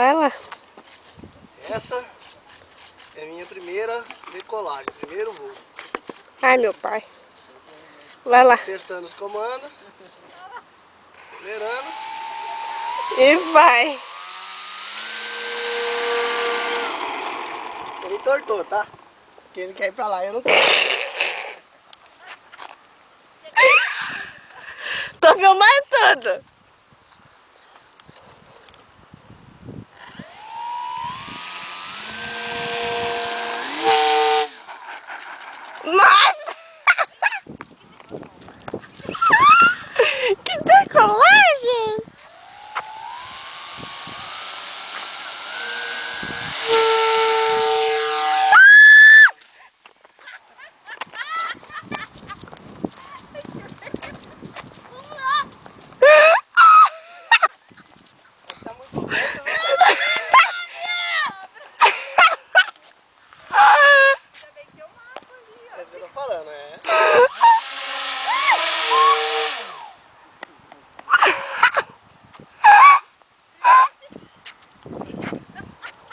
Vai lá. Essa é minha primeira decolagem, primeiro voo. Ai, meu pai. Vai lá. Testando os comandos. Acelerando. E vai. Ele tortou, tá? Porque ele quer ir pra lá, eu não quero. Tô filmando tudo. Nossa! Que decolagem! Tá muito perto, viu? É isso que eu tô falando, é.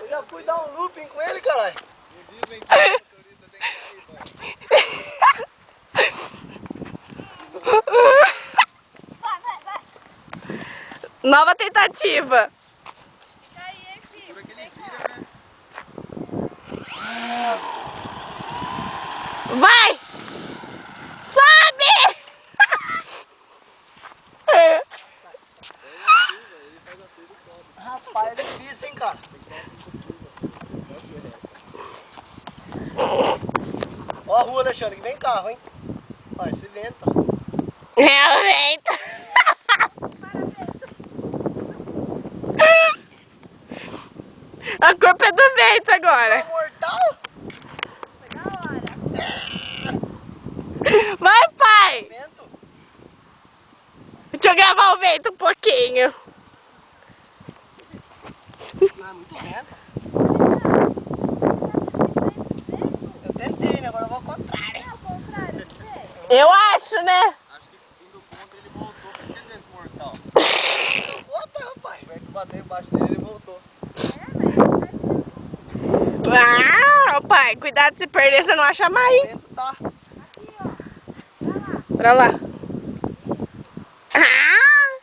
Eu já fui dar um looping com ele, caralho. Nova tentativa. Vai! Sobe! Rapaz, é difícil, hein, cara. Ó a rua, Alexandre, que vem carro, hein. Olha, esse vento. Realmente. A culpa é do vento agora. Mortal? Vai, pai. Vento. Deixa eu gravar o vento um pouquinho. Não, é muito vento. Eu tentei, né? Agora eu vou ao contrário. Eu acho, né? Acho que indo contra ele voltou pra aquele vento mortal. Bota, rapaz. Vai que bateu embaixo dele, ele voltou. Ah, pai, cuidado se perder, você não acha mais, O hein? vento tá. Pra lá. Ah!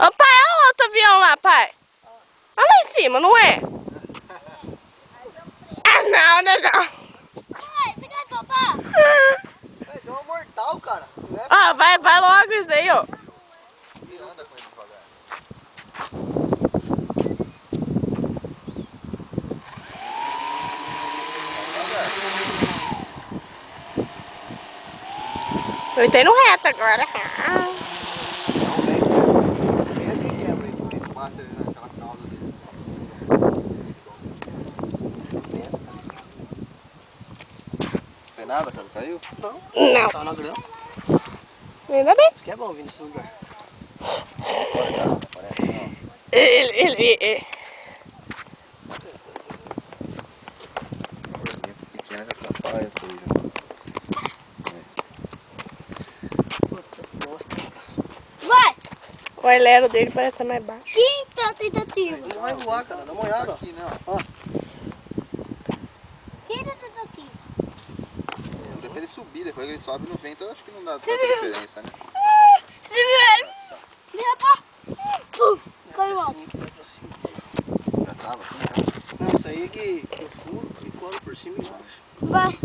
Ô, pai, olha o outro avião lá, pai. Olha lá em cima, não é? Ah, não, não, não. É, deu uma mortal, cara. Né? Ó, vai logo isso aí, ó. Ele anda com ele devagar. Eu entrei no reto agora. Ah. Não vem, vem ali quebra aí, porque ele bate ali naquela cauda dele. Não tem nada, cara? Caiu? Não. Não. Tá na grama. Ainda bem. Isso que é bom vir nesse lugar. Parece não. Ele. Coisinha pequena já atrapalha essa aí, já. Puta bosta. Vai! O ailero dele parece ser mais baixo. Quinta tentativa. Ele vai voar, cara. Dá uma olhada. Aqui, não. Ó. Quinta tentativa. Dura pra ele subir, depois que ele sobe no vento, eu acho que não dá tanta diferença, né? Você viu ele? Derrapar. Caiu alto. Vai pra cima. Já tava assim, já. Não, isso aí é que eu furo e colo por cima e embaixo. Vai.